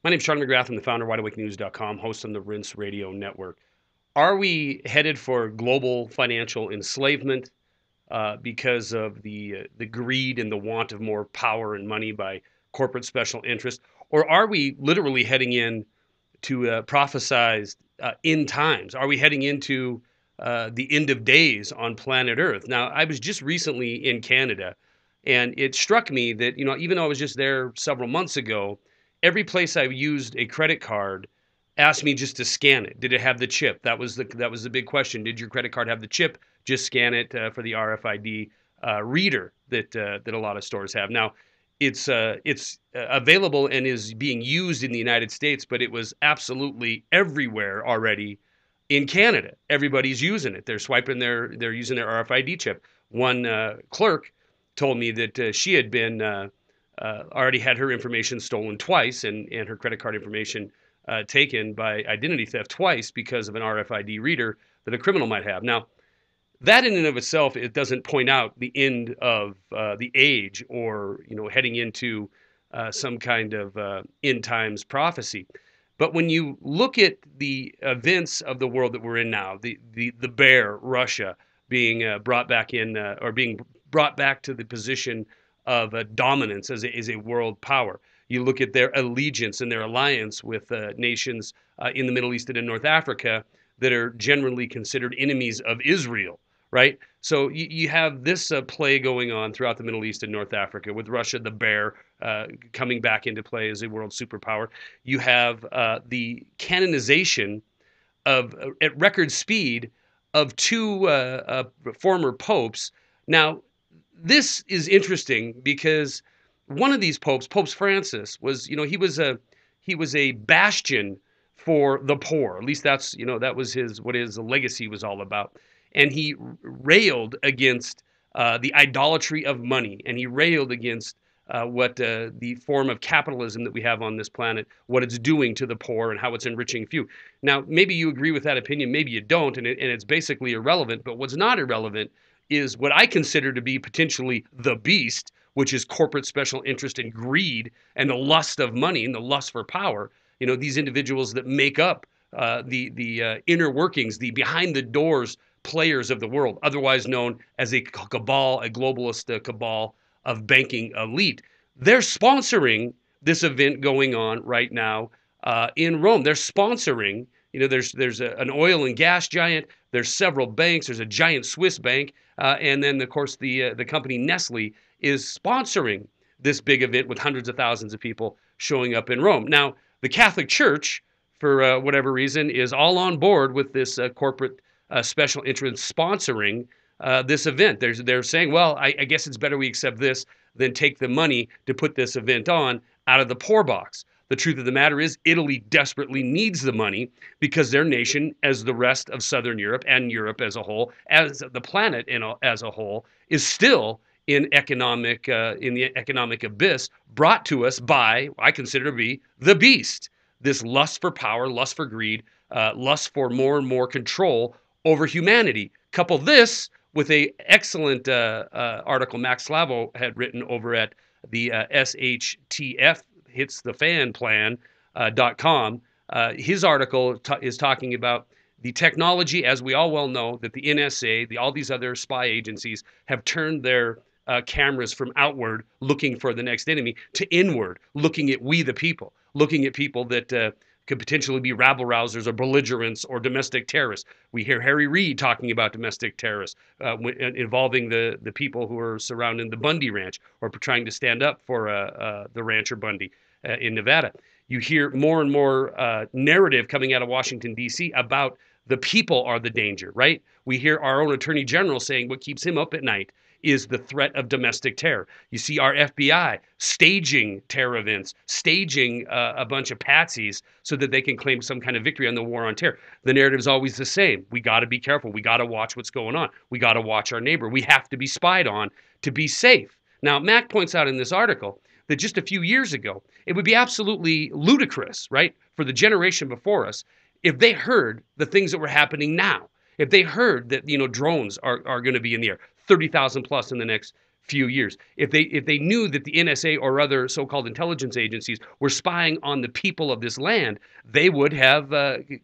My name's Sean McGrath. I'm the founder of WideAwakeNews.com, host on the Rinse Radio Network. Are we headed for global financial enslavement because of the greed and the want of more power and money by corporate special interests? Or are we literally heading in to prophesized end times? Are we heading into the end of days on planet Earth? Now, I was just recently in Canada, and it struck me that, even though I was just there several months ago, every place I used a credit card asked me just to scan it. Did it have the chip? That was the big question. Did your credit card have the chip? Just scan it for the RFID reader that a lot of stores have. Now, it's available and is being used in the United States, but it was absolutely everywhere already in Canada. Everybody's using it. They're swiping they're using their RFID chip. One clerk told me that she had been already had her information stolen twice and her credit card information taken by identity theft twice because of an RFID reader that a criminal might have. Now, that in and of itself, it doesn't point out the end of the age or heading into some kind of end times prophecy. But when you look at the events of the world that we're in now, the bear Russia being brought back in or being brought back to the position of dominance as a world power. You look at their allegiance and their alliance with nations in the Middle East and in North Africa that are generally considered enemies of Israel, right? So you have this play going on throughout the Middle East and North Africa with Russia, the bear, coming back into play as a world superpower. You have the canonization of, at record speed, of two former popes. Now, this is interesting because one of these popes, Pope Francis, was he was a bastion for the poor. At least that was what his legacy was all about. And he railed against the idolatry of money, and he railed against what the form of capitalism that we have on this planet, what it's doing to the poor and how it's enriching few. Now, maybe you agree with that opinion, maybe you don't, and it's basically irrelevant. But what's not irrelevant is what I consider to be potentially the beast, which is corporate special interest and greed and the lust of money and the lust for power. These individuals that make up the inner workings, the behind the doors players of the world, otherwise known as a cabal, a globalist cabal of banking elite. They're sponsoring this event going on right now in Rome. They're sponsoring. There's an oil and gas giant. There's several banks. There's a giant Swiss bank, and then of course the company Nestle is sponsoring this big event with hundreds of thousands of people showing up in Rome. Now, the Catholic Church, for whatever reason, is all on board with this corporate special interest sponsoring this event. They're saying, well, I guess it's better we accept this than take the money to put this event on out of the poor box. The truth of the matter is Italy desperately needs the money because their nation, as the rest of Southern Europe and Europe as a whole, as the planet as a whole, is still in the economic abyss brought to us by, I consider to be, the beast. This lust for power, lust for greed, lust for more and more control over humanity. Couple this with an excellent article Max Slavo had written over at the SHTF Hits the Fan Plan.com. His article is talking about the technology, as we all well know, that the NSA, all these other spy agencies have turned their cameras from outward, looking for the next enemy, to inward, looking at we the people, looking at people that could potentially be rabble-rousers or belligerents or domestic terrorists. We hear Harry Reid talking about domestic terrorists involving the people who are surrounding the Bundy Ranch or trying to stand up for the rancher Bundy in Nevada. You hear more and more narrative coming out of Washington, D.C. about the people are the danger, right? We hear our own attorney general saying what keeps him up at night is the threat of domestic terror. You see our FBI staging terror events, staging a bunch of patsies so that they can claim some kind of victory on the war on terror. The narrative is always the same. We got to be careful. We got to watch what's going on. We got to watch our neighbor. We have to be spied on to be safe. Now, Mac points out in this article that just a few years ago, it would be absolutely ludicrous, right, for the generation before us if they heard the things that were happening now. If they heard that drones are going to be in the air, 30,000 plus in the next few years. If they knew that the NSA or other so-called intelligence agencies were spying on the people of this land, they would have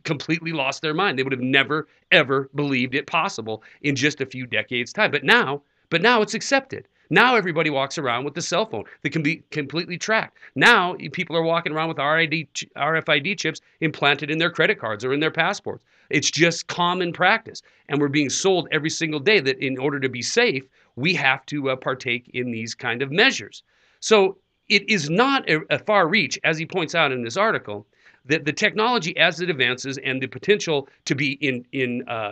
completely lost their mind. They would have never ever believed it possible in just a few decades' time. But now it's accepted. Now everybody walks around with the cell phone that can be completely tracked. Now people are walking around with RFID chips implanted in their credit cards or in their passports. It's just common practice. And we're being sold every single day that in order to be safe, we have to partake in these kind of measures. So it is not a far reach, as he points out in this article, that the technology as it advances and the potential to be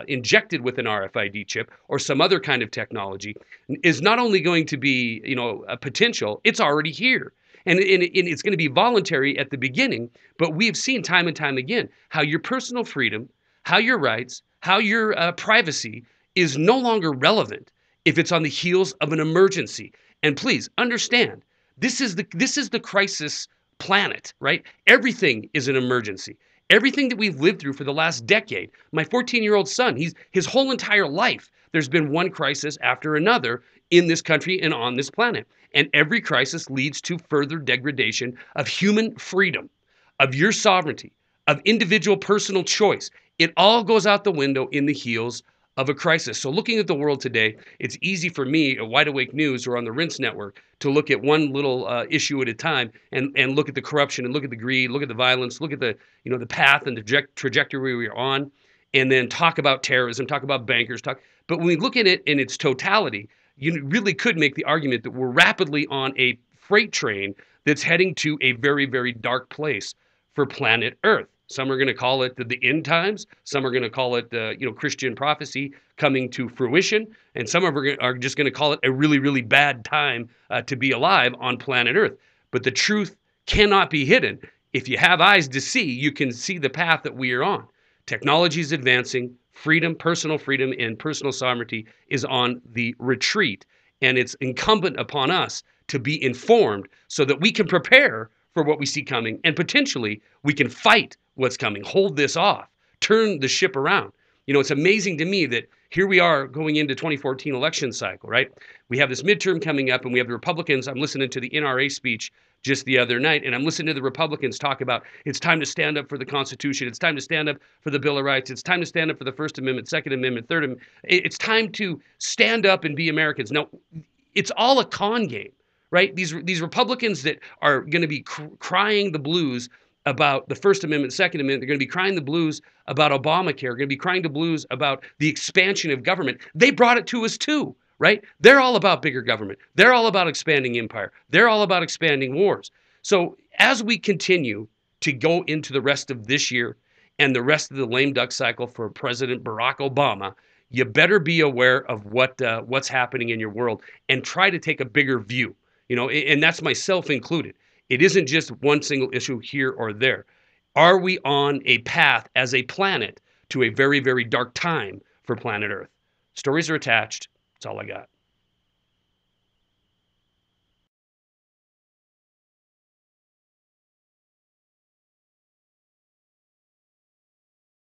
injected with an RFID chip or some other kind of technology is not only going to be, a potential, it's already here. And it's going to be voluntary at the beginning, but we've seen time and time again how your personal freedom, how your rights, how your privacy is no longer relevant if it's on the heels of an emergency. And please understand, this is the crisis planet, right? Everything is an emergency. Everything that we've lived through for the last decade. My 14-year-old son, his whole entire life, there's been one crisis after another in this country and on this planet. And every crisis leads to further degradation of human freedom, of your sovereignty, of individual personal choice. It all goes out the window in the heels of a crisis. So looking at the world today, it's easy for me at Wide Awake News or on the Rinse Network to look at one little issue at a time and look at the corruption and look at the greed, look at the violence, look at the the path and the trajectory we're on, and then talk about terrorism, talk about bankers, But when we look at it in its totality, you really could make the argument that we're rapidly on a freight train that's heading to a very, very dark place for planet Earth. Some are going to call it the end times. Some are going to call it, Christian prophecy coming to fruition. And some are just going to call it a really, really bad time to be alive on planet Earth. But the truth cannot be hidden. If you have eyes to see, you can see the path that we are on. Technology is advancing. Freedom, personal freedom, and personal sovereignty is on the retreat. And it's incumbent upon us to be informed so that we can prepare for what we see coming, and potentially we can fight what's coming, hold this off, turn the ship around. It's amazing to me that here we are going into 2014 election cycle, right? We have this midterm coming up and we have the Republicans. I'm listening to the NRA speech just the other night, and I'm listening to the Republicans talk about it's time to stand up for the Constitution. It's time to stand up for the Bill of Rights. It's time to stand up for the First Amendment, Second Amendment, Third Amendment. It's time to stand up and be Americans. Now, it's all a con game. Right? These Republicans that are going to be crying the blues about the First Amendment, Second Amendment, they're going to be crying the blues about Obamacare, going to be crying the blues about the expansion of government. They brought it to us too, right? They're all about bigger government. They're all about expanding empire. They're all about expanding wars. So as we continue to go into the rest of this year and the rest of the lame duck cycle for President Barack Obama, you better be aware of what's happening in your world and try to take a bigger view. And that's myself included. It isn't just one single issue here or there. Are we on a path as a planet to a very, very dark time for planet Earth? Stories are attached. That's all I got.